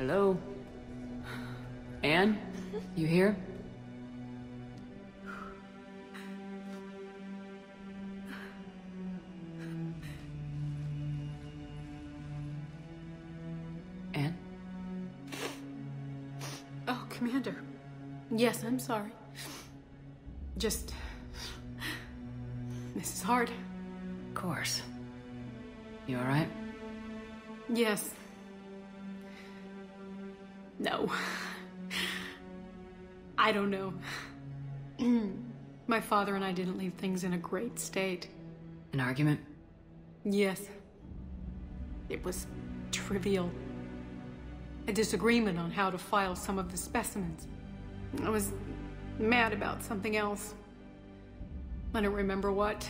Hello? Anne? You here? Anne? Oh, Commander. Yes, I'm sorry. Just... This is hard. Of course. You alright? Yes. No. I don't know. My father and I didn't leave things in a great state. An argument? Yes. It was trivial. A disagreement on how to file some of the specimens. I was mad about something else. I don't remember what.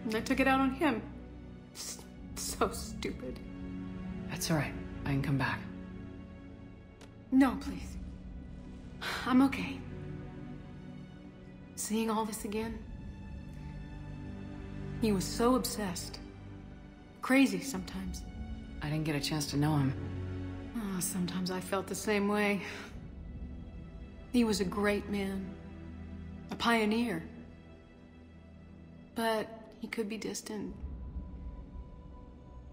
And I took it out on him. So stupid. That's alright. I can come back. No, please. I'm okay. Seeing all this again? He was so obsessed. Crazy sometimes. I didn't get a chance to know him. Oh, sometimes I felt the same way. He was a great man. A pioneer. But he could be distant.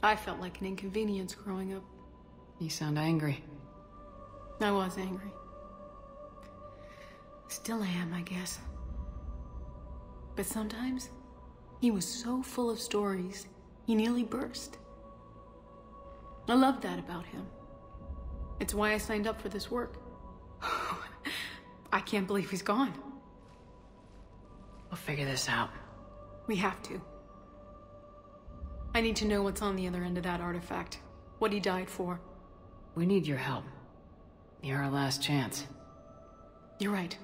I felt like an inconvenience growing up. You sound angry. I was angry. Still am, I guess. But sometimes, he was so full of stories, he nearly burst. I love that about him. It's why I signed up for this work. I can't believe he's gone. We'll figure this out. We have to. I need to know what's on the other end of that artifact. What he died for. We need your help. You're our last chance. You're right.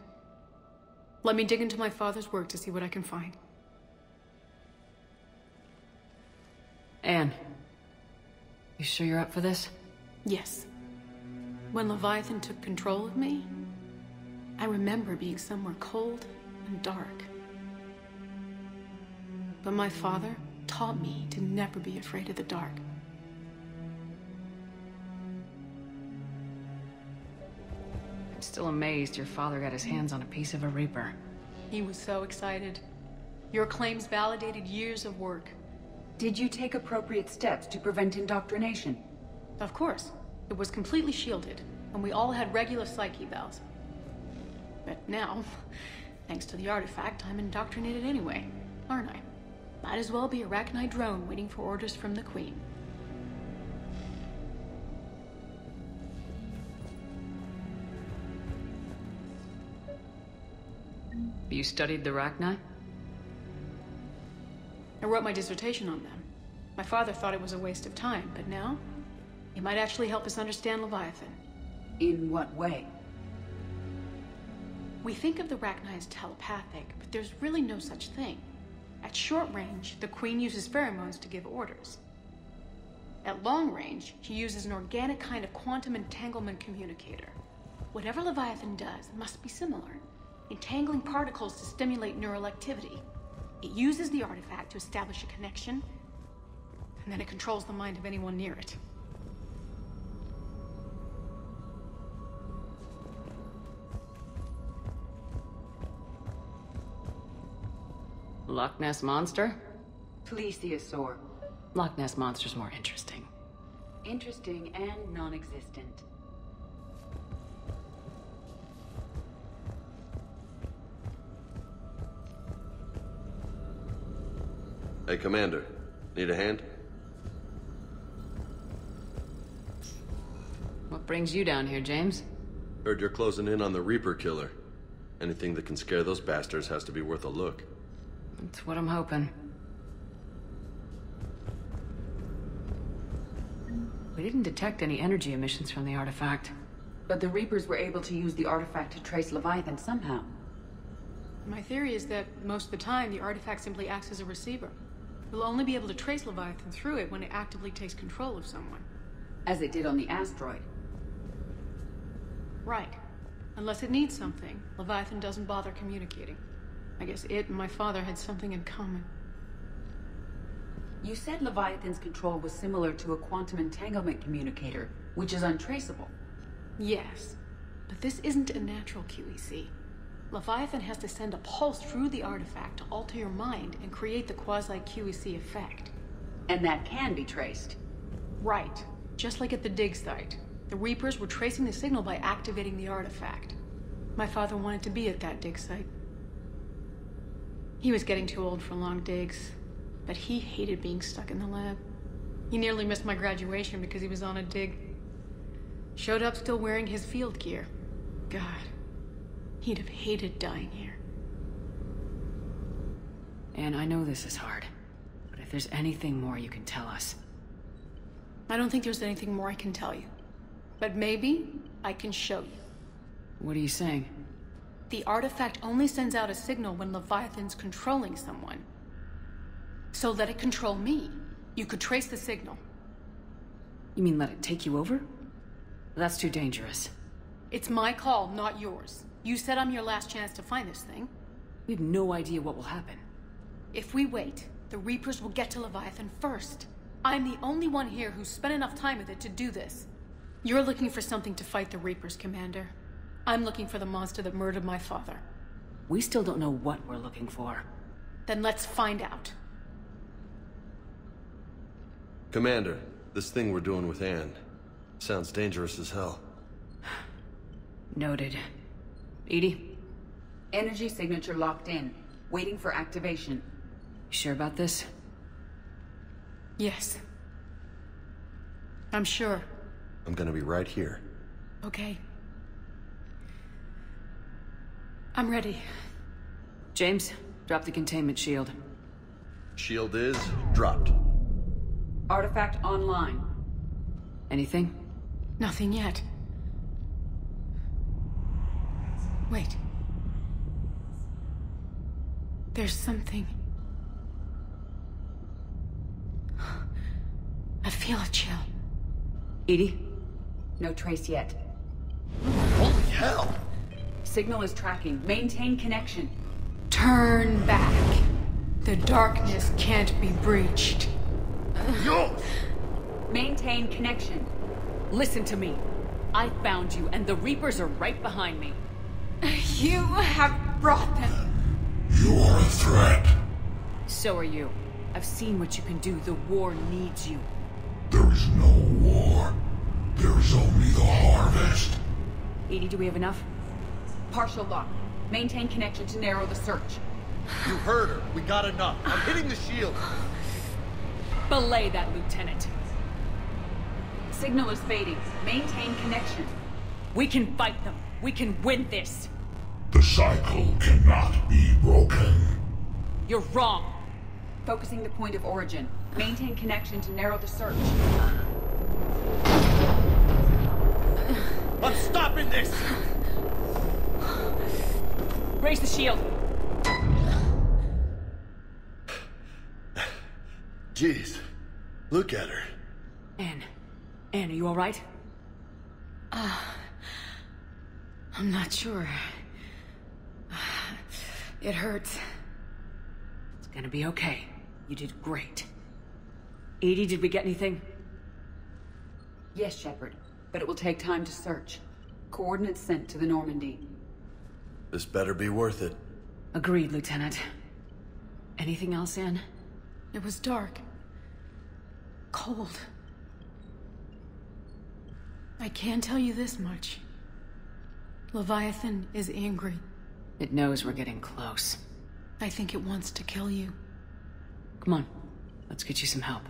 Let me dig into my father's work to see what I can find. Anne, you sure you're up for this? Yes. When Leviathan took control of me, I remember being somewhere cold and dark. But my father taught me to never be afraid of the dark. I'm still amazed your father got his hands on a piece of a Reaper. He was so excited. Your claims validated years of work. Did you take appropriate steps to prevent indoctrination? Of course. It was completely shielded, and we all had regular psych evals. But now, thanks to the artifact, I'm indoctrinated anyway, aren't I? Might as well be a Arachnite drone waiting for orders from the Queen. You studied the Arachnite? I wrote my dissertation on them. My father thought it was a waste of time, but now, it might actually help us understand Leviathan. In what way? We think of the Arachnite as telepathic, but there's really no such thing. At short range, the Queen uses pheromones to give orders. At long range, she uses an organic kind of quantum entanglement communicator. Whatever Leviathan does must be similar, entangling particles to stimulate neural activity. It uses the artifact to establish a connection, and then it controls the mind of anyone near it. Loch Ness Monster? Plesiosaur. Loch Ness Monster's more interesting. Interesting and non-existent. Hey, Commander. Need a hand? What brings you down here, James? Heard you're closing in on the Reaper killer. Anything that can scare those bastards has to be worth a look. That's what I'm hoping. We didn't detect any energy emissions from the artifact. But the Reapers were able to use the artifact to trace Leviathan somehow. My theory is that most of the time, the artifact simply acts as a receiver. We'll only be able to trace Leviathan through it when it actively takes control of someone. As it did on the asteroid. Right. Unless it needs something, Leviathan doesn't bother communicating. I guess it and my father had something in common. You said Leviathan's control was similar to a quantum entanglement communicator. which is untraceable. Yes, but this isn't a natural QEC. Leviathan has to send a pulse through the artifact to alter your mind and create the quasi-QEC effect. And that can be traced. Right. Just like at the dig site. The Reapers were tracing the signal by activating the artifact. My father wanted to be at that dig site. He was getting too old for long digs, but he hated being stuck in the lab. He nearly missed my graduation because he was on a dig. Showed up still wearing his field gear. God, he'd have hated dying here. And I know this is hard, but if there's anything more you can tell us. I don't think there's anything more I can tell you. But maybe I can show you. What are you saying? The artifact only sends out a signal when Leviathan's controlling someone. So let it control me. You could trace the signal. You mean let it take you over? That's too dangerous. It's my call, not yours. You said I'm your last chance to find this thing. We have no idea what will happen. If we wait, the Reapers will get to Leviathan first. I'm the only one here who's spent enough time with it to do this. You're looking for something to fight the Reapers, Commander. I'm looking for the monster that murdered my father. We still don't know what we're looking for. Then let's find out. Commander, this thing we're doing with Anne sounds dangerous as hell. Noted. Edie? Energy signature locked in, waiting for activation. You sure about this? Yes. I'm sure. I'm gonna be right here. Okay. I'm ready. James, drop the containment shield. Shield is dropped. Artifact online. Anything? Nothing yet. Wait. There's something. I feel a chill. Edie? No trace yet. Holy hell! Signal is tracking. Maintain connection. Turn back. The darkness can't be breached. Yo! Maintain connection. Listen to me. I found you, and the Reapers are right behind me. You have brought them. You are a threat. So are you. I've seen what you can do. The war needs you. There is no war. There is only the harvest. Edie, do we have enough? Partial lock. Maintain connection to narrow the search. You heard her. We got enough. I'm hitting the shield. Belay that, Lieutenant. Signal is fading. Maintain connection. We can fight them. We can win this. The cycle cannot be broken. You're wrong. Focusing the point of origin. Maintain connection to narrow the search. I'm stopping this! Raise the shield. Jeez. Look at her. Anne, are you all right? I'm not sure. It hurts. It's gonna be okay. You did great. Edie, did we get anything? Yes, Shepard. But it will take time to search. Coordinates sent to the Normandy. This better be worth it. Agreed, Lieutenant. Anything else, Anne? It was dark. Cold. I can tell you this much. Leviathan is angry. It knows we're getting close. I think it wants to kill you. Come on. Let's get you some help.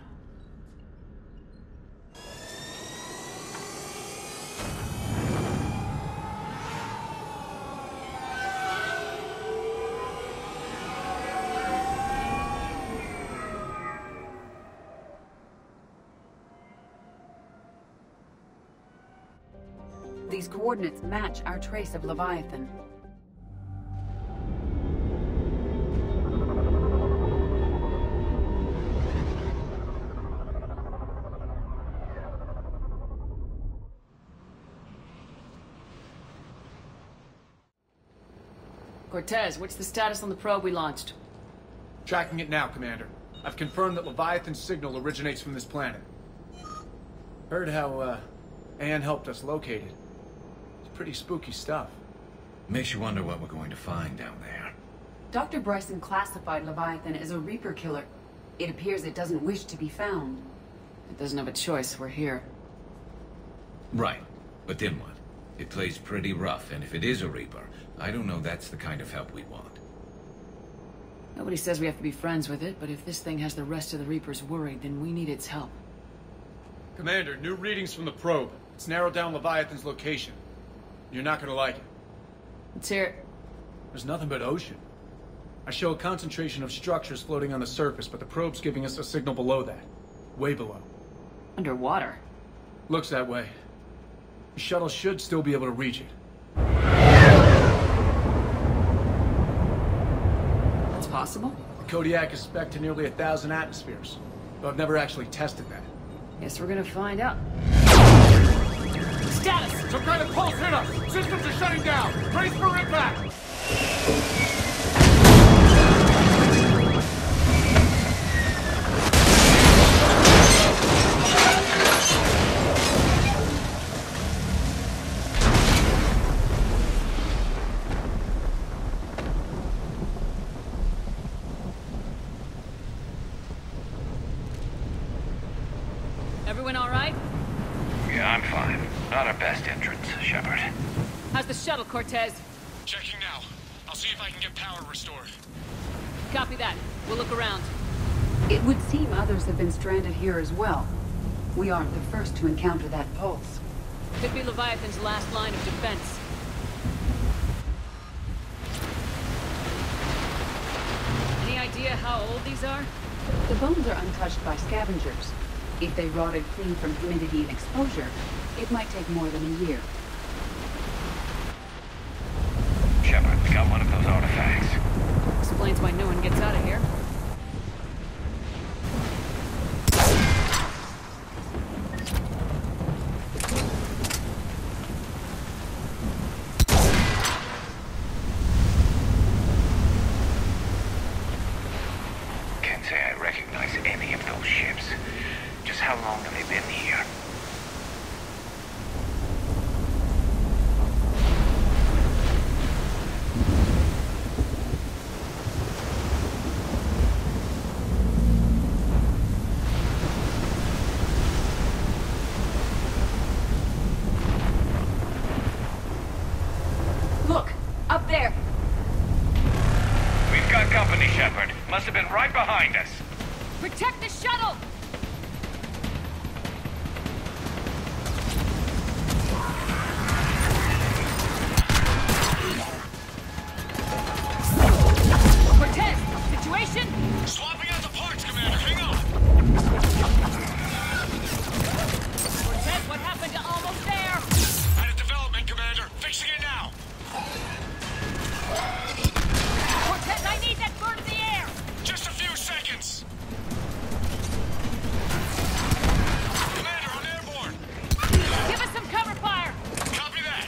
These coordinates match our trace of Leviathan. Cortez, what's the status on the probe we launched? Tracking it now, Commander. I've confirmed that Leviathan's signal originates from this planet. Heard how, Anne helped us locate it. It's pretty spooky stuff. Makes you wonder what we're going to find down there. Dr. Bryson classified Leviathan as a Reaper killer. It appears it doesn't wish to be found. It doesn't have a choice. We're here. Right. But then what? It plays pretty rough, and if it is a Reaper, I don't know that's the kind of help we want. Nobody says we have to be friends with it, but if this thing has the rest of the Reapers worried, then we need its help. Commander, new readings from the probe. It's narrowed down Leviathan's location. You're not gonna like it. Let's hear it. There's nothing but ocean. I show a concentration of structures floating on the surface, but the probe's giving us a signal below that. Way below. Underwater. Looks that way. The shuttle should still be able to reach it. That's possible? The Kodiak is spec'd to nearly 1,000 atmospheres, though I've never actually tested that. Guess we're gonna find out. Status! Some kind of pulse hit us! Systems are shutting down! Brace for impact! Everyone all right? Yeah, I'm fine. Not our best entrance, Shepard. How's the shuttle, Cortez? Checking now. I'll see if I can get power restored. Copy that. We'll look around. It would seem others have been stranded here as well. We aren't the first to encounter that pulse. Could be Leviathan's last line of defense. Any idea how old these are? The bones are untouched by scavengers. If they rotted clean from humidity and exposure, it might take more than a year. Shepard, we got one of those artifacts. Explains why no one gets out of here. Can't say I recognize any of those ships. Just how long have they been here? Look! Up there! We've got company, Shepard. Must have been right behind us. Protect the shuttle! Cortez, situation? Swapping out the parts, Commander. Hang on! Cortez, what happened to almost there? Out of development, Commander. Fixing it now. Cortez, I need that bird in the air! Just a few seconds. Commander, I'm airborne. Give us some cover fire! Copy that.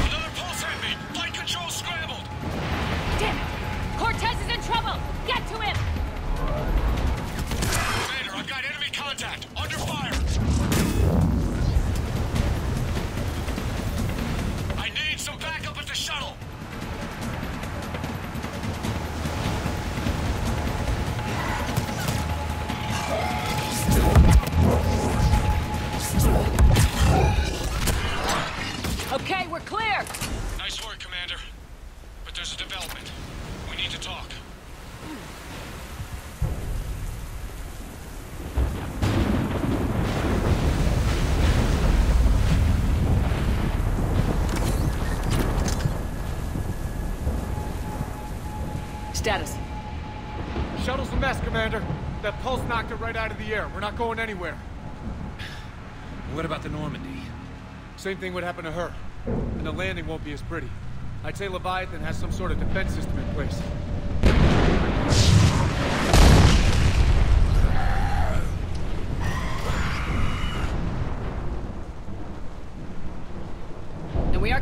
Another pulse hit me. Flight control scrambled. Damn it! Cortez is in trouble! Get to him! Commander, I've got enemy contact. Under fire. I need some backup at the shuttle. Okay, we're clear! Nice work, Commander. But there's a development. We need to talk. Status. Shuttle's a mess, Commander. That pulse knocked it right out of the air. We're not going anywhere. What about the Normandy? Same thing would happen to her. And the landing won't be as pretty. I'd say Leviathan has some sort of defense system in place.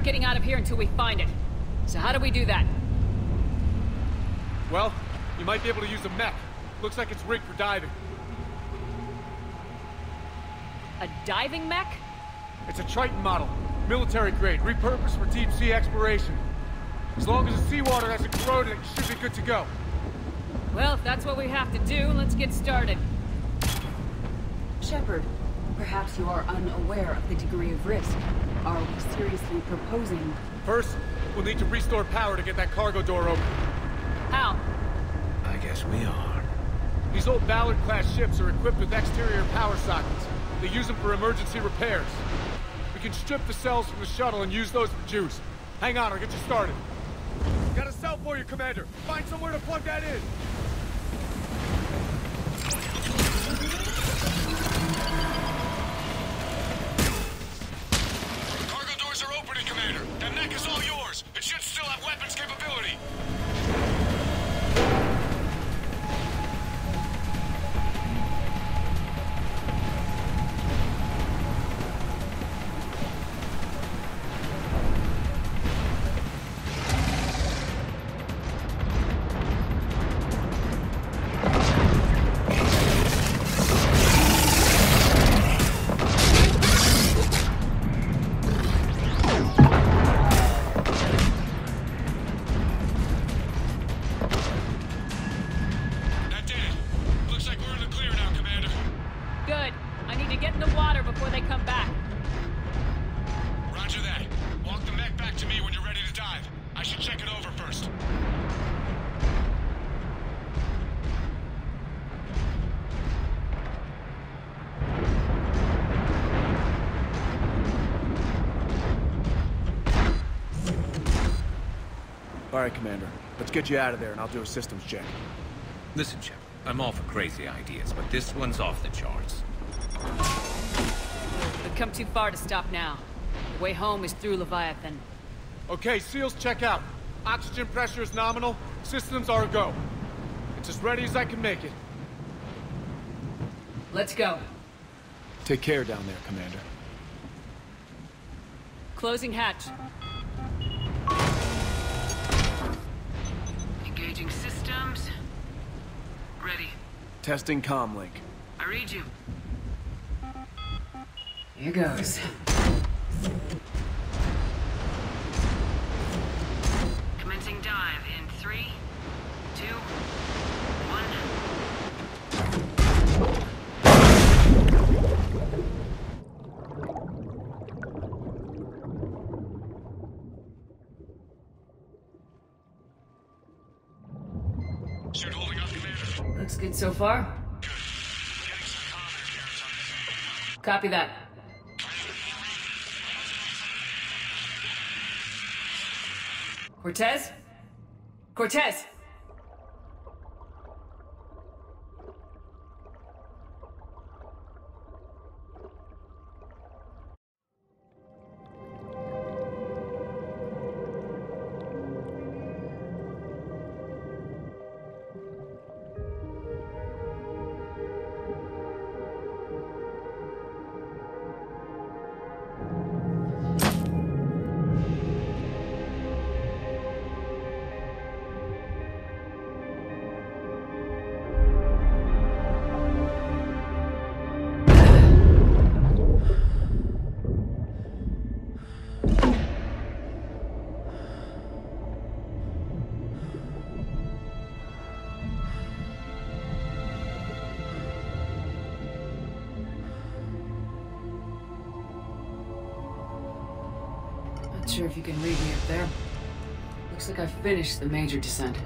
aren't getting out of here until we find it. So how do we do that? Well, you might be able to use a mech. Looks like it's rigged for diving. A diving mech? It's a Triton model. Military grade, repurposed for deep sea exploration. As long as the seawater hasn't corroded, you should be good to go. Well, if that's what we have to do, let's get started. Shepard, perhaps you are unaware of the degree of risk. Are we seriously proposing? First, we'll need to restore power to get that cargo door open. How? I guess we are. These old Ballard-class ships are equipped with exterior power sockets. They use them for emergency repairs. We can strip the cells from the shuttle and use those for juice. Hang on, I'll get you started. Got a cell for you, Commander. Find somewhere to plug that in. Cargo doors are opening, Commander. That mech is all yours. It should still have weapons capability. All right, Commander. Let's get you out of there and I'll do a systems check. Listen, Shepard, I'm all for crazy ideas, but this one's off the charts. We've come too far to stop now. The way home is through Leviathan. Okay, SEALs check out. Oxygen pressure is nominal. Systems are a go. It's as ready as I can make it. Let's go. Take care down there, Commander. Closing hatch. Engaging systems. Ready. Testing comlink. I read you. Here goes. Commencing dive in 3, 2, 1. Suit holding up, Commander. Looks good so far. Good. Getting some comm interference on Copy that. Cortez? Cortez! Not sure if you can read me up there. Looks like I've finished the major descent.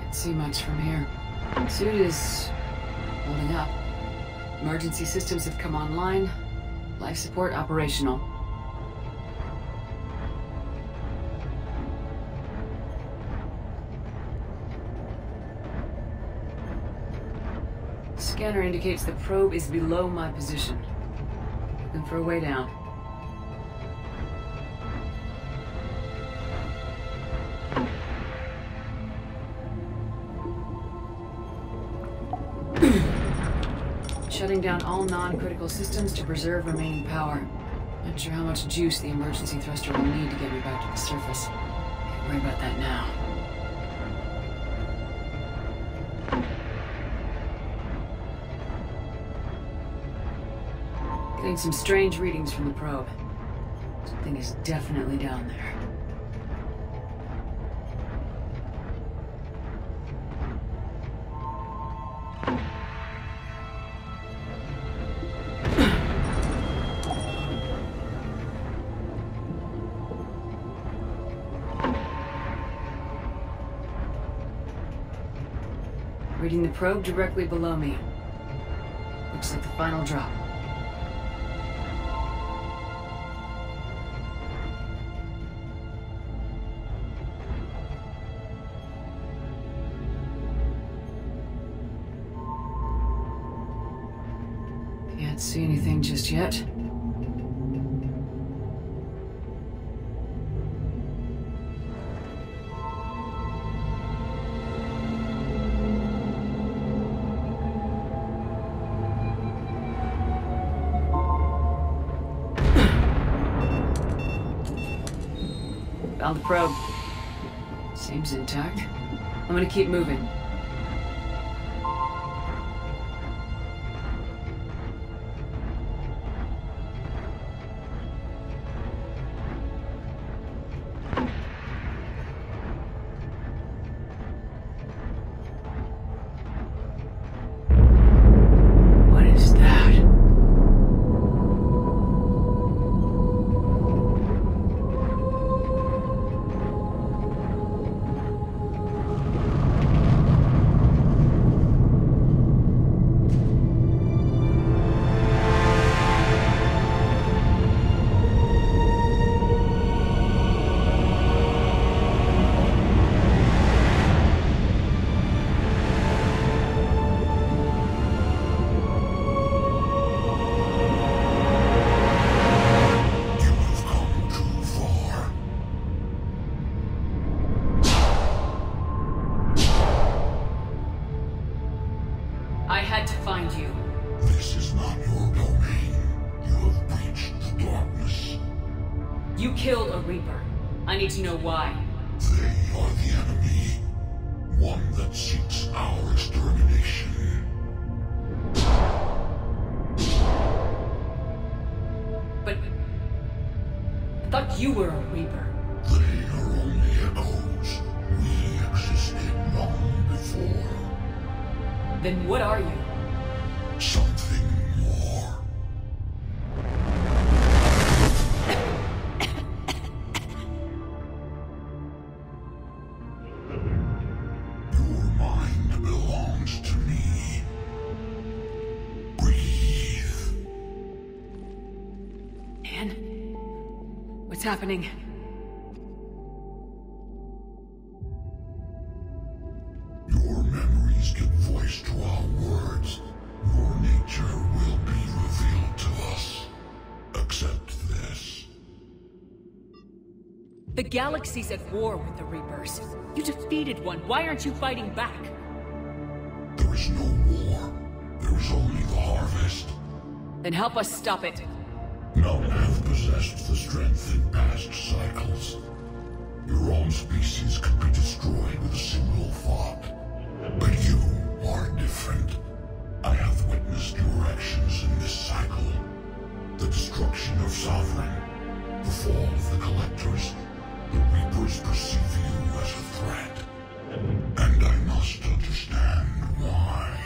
Can't see much from here. Suit is holding up. Emergency systems have come online. Life support operational. Scanner indicates the probe is below my position. Looking for a way down. Shutting down all non-critical systems to preserve remaining power. Not sure how much juice the emergency thruster will need to get me back to the surface. Can't worry about that now. Getting some strange readings from the probe. Something is definitely down there. Reading the probe directly below me. Looks like the final drop. Can't see anything just yet. Found the probe. Seems intact. I'm gonna keep moving. What is that? I had to find you. This is not your domain. You have breached the darkness. You killed a Reaper. I need to know why. They are the enemy. One that seeks our extermination. But I thought you were a Reaper. They are only echoes. We existed long before. Then what are you? Something more. Your mind belongs to me. Breathe. Anne? What's happening? Your memories give voice to our words. Your nature will be revealed to us. Accept this. The galaxy's at war with the Reapers. You defeated one. Why aren't you fighting back? There is no war. There is only the harvest. Then help us stop it. None have possessed the strength in past cycles. Your own species could be destroyed with a single thought. But you are different. I have witnessed your actions in this cycle. The destruction of Sovereign, the fall of the Collectors. The Reapers perceive you as a threat. And I must understand why.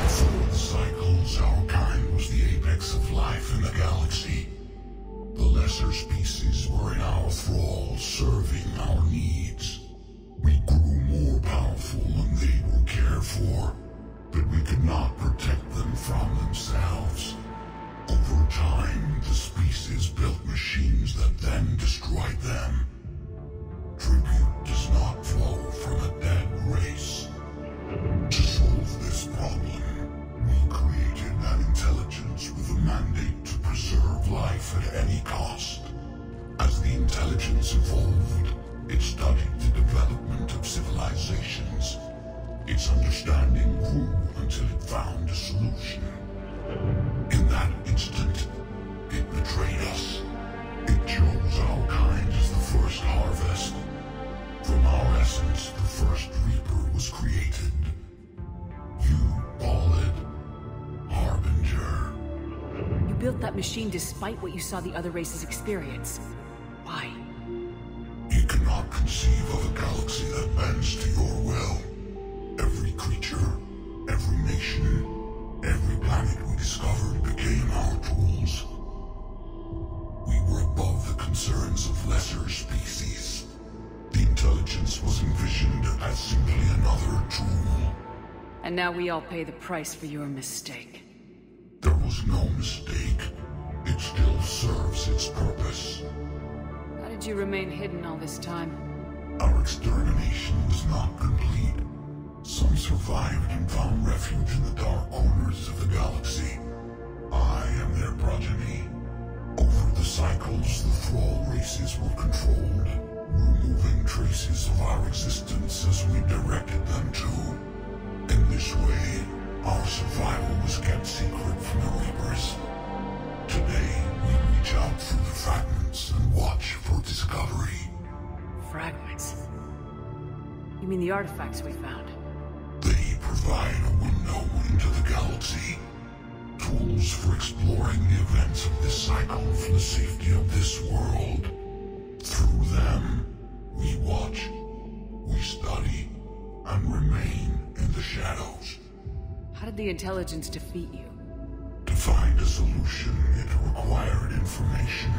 Before the cycles, our kind was the apex of life in the galaxy. The lesser species were in our thrall, serving our needs. We grew more powerful and they were cared for, but we could not protect them from themselves. Over time, the species built machines that then destroyed them. Tribute does not flow from a dead race. To solve this problem, we created an intelligence with a mandate to preserve life at any cost. As the intelligence evolved, It studied the development of civilizations. Its understanding grew until it found a solution. In that instant, it betrayed us. It chose our kind as the first harvest. From our essence, the first Reaper was created. You call it Harbinger. You built that machine despite what you saw the other races experience. Why? You cannot conceive of a galaxy that bends to your will. Every creature, every nation, every planet we discovered became our tools. We were above the concerns of lesser species. The intelligence was envisioned as simply another tool. And now we all pay the price for your mistake. There was no mistake. It still serves its purpose. How did you remain hidden all this time? Our extermination was not complete. Some survived and found refuge in the dark corners of the galaxy. I am their progeny. Over the cycles, the Thrall races were controlled, removing traces of our existence as we directed them to. In this way, our survival was kept secret from the Reapers. Today, we reach out through the fragments and watch for discovery. Fragments? You mean the artifacts we found? They provide a window into the galaxy. Tools for exploring the events of this cycle for the safety of this world. Through them, we watch, we study, and remain in the shadows. How did the intelligence defeat you? To find a solution, it required information.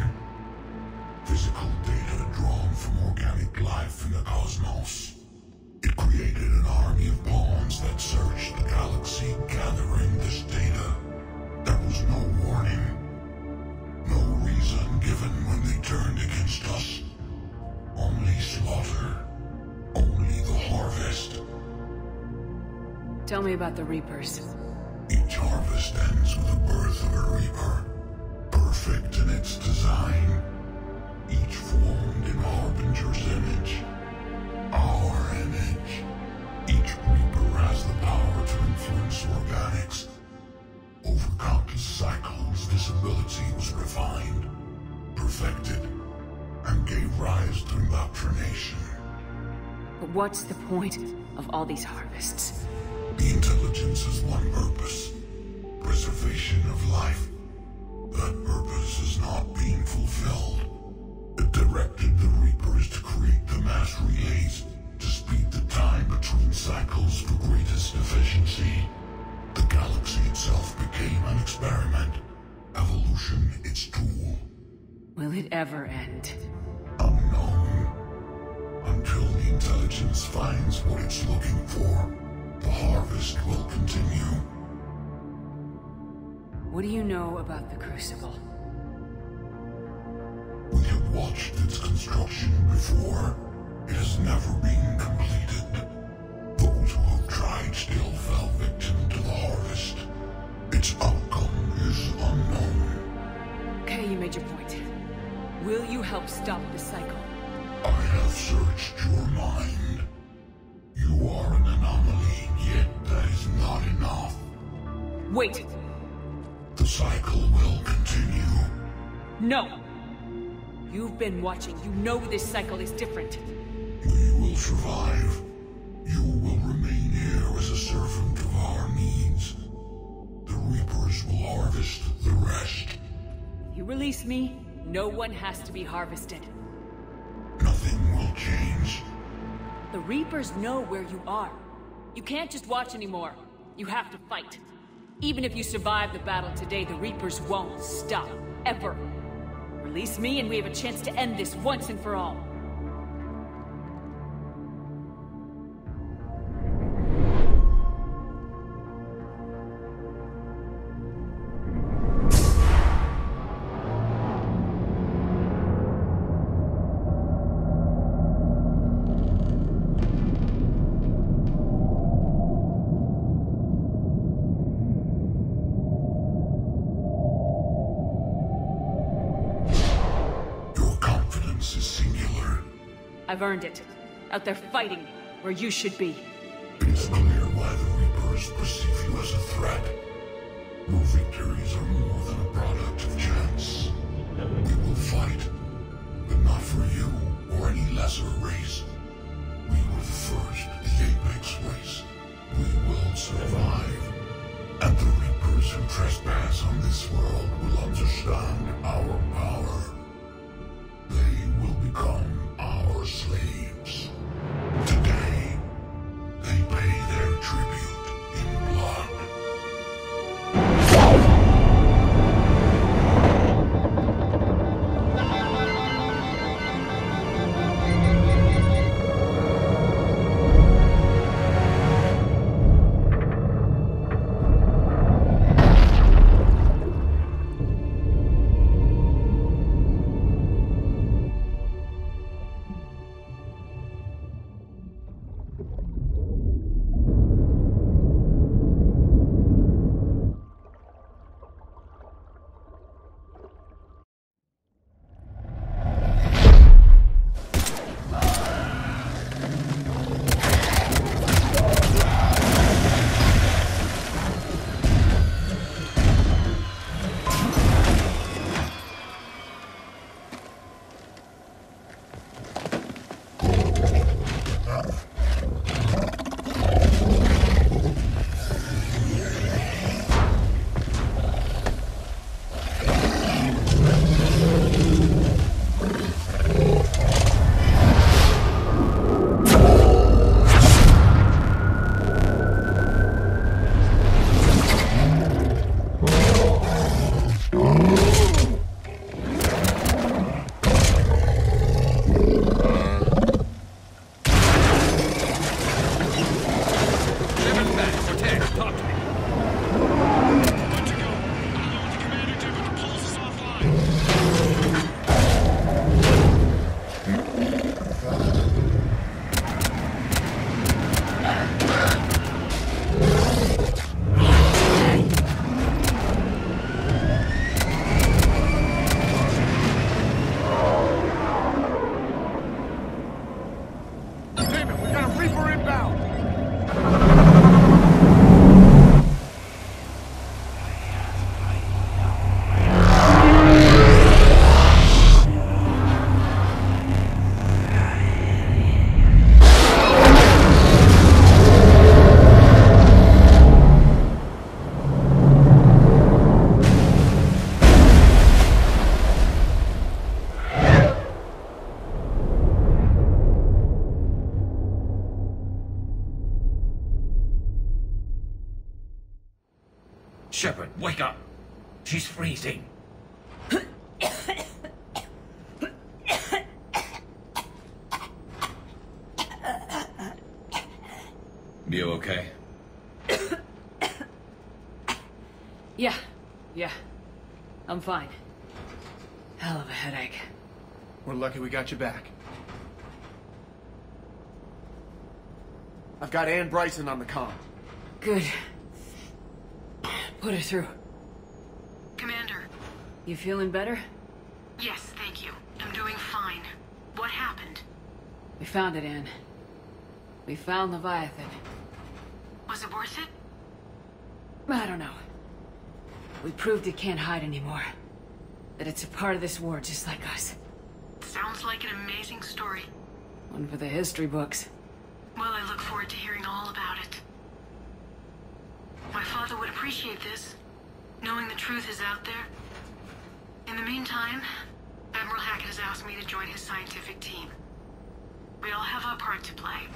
Physical data drawn from organic life in the cosmos. It created an army of pawns that searched the galaxy, gathering this data. There was no warning. No reason given when they turned against us. Only slaughter. Only the harvest. Tell me about the Reapers. Each harvest ends with the birth of a Reaper. Perfect in its design. Each formed in Harbinger's image. Our image. Each Reaper has the power to influence organics. Over countless cycles, this ability was refined, perfected, and gave rise to indoctrination. But what's the point of all these harvests? The intelligence has one purpose. Preservation of life. That purpose is not being fulfilled. It directed the Reapers to create the mass relays to speed the time between cycles for greatest efficiency. The galaxy itself became an experiment. Evolution its tool. Will it ever end? Unknown. Until the intelligence finds what it's looking for, the harvest will continue. What do you know about the Crucible? We have watched its construction before. It has never been completed. Those who have tried still fell victim to the harvest. Its outcome is unknown. Okay, you made your point. Will you help stop the cycle? I have searched your mind. You are an anomaly, yet that is not enough. Wait! The cycle will continue. No! You've been watching. You know this cycle is different. We will survive. You will remain here as a servant of our needs. The Reapers will harvest the rest. You release me, no one has to be harvested. Nothing will change. The Reapers know where you are. You can't just watch anymore. You have to fight. Even if you survive the battle today, the Reapers won't stop. Ever. Release me and we have a chance to end this once and for all. Your confidence is singular. I've earned it. Out there fighting, where you should be. It is clear why the Reapers perceive you as a threat. Your victories are more than a product of chance. We will fight, but not for you or any lesser race. We were the first, the Apex race. We will survive. And the Reapers who trespass on this world will understand our power. They will become our slaves. Today, they pay their tribute in blood. Shepard, wake up! She's freezing. You okay? Yeah. I'm fine. Hell of a headache. We're lucky we got you back. I've got Ann Bryson on the comm. Good. Put her through. Commander. You feeling better? Yes, thank you. I'm doing fine. What happened? We found it, Ann. We found Leviathan. Was it worth it? I don't know. We proved it can't hide anymore. That it's a part of this war just like us. Sounds like an amazing story. One for the history books. Well, I look forward to hearing all about it. My father would appreciate this, knowing the truth is out there. In the meantime, Admiral Hackett has asked me to join his scientific team. We all have our part to play.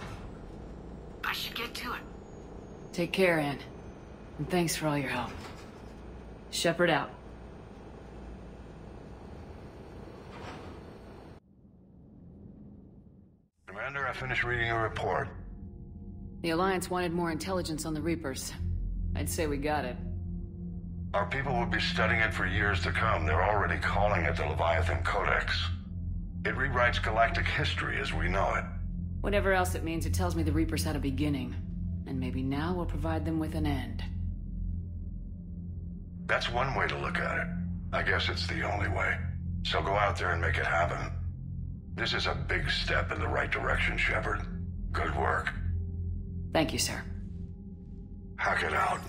I should get to it. Take care, Ann. And thanks for all your help. Shepard out. Commander, I finished reading your report. The Alliance wanted more intelligence on the Reapers. I'd say we got it. Our people will be studying it for years to come. They're already calling it the Leviathan Codex. It rewrites galactic history as we know it. Whatever else it means, it tells me the Reapers had a beginning. And maybe now we'll provide them with an end. That's one way to look at it. I guess it's the only way. So go out there and make it happen. This is a big step in the right direction, Shepard. Good work. Thank you, sir. Hack it out.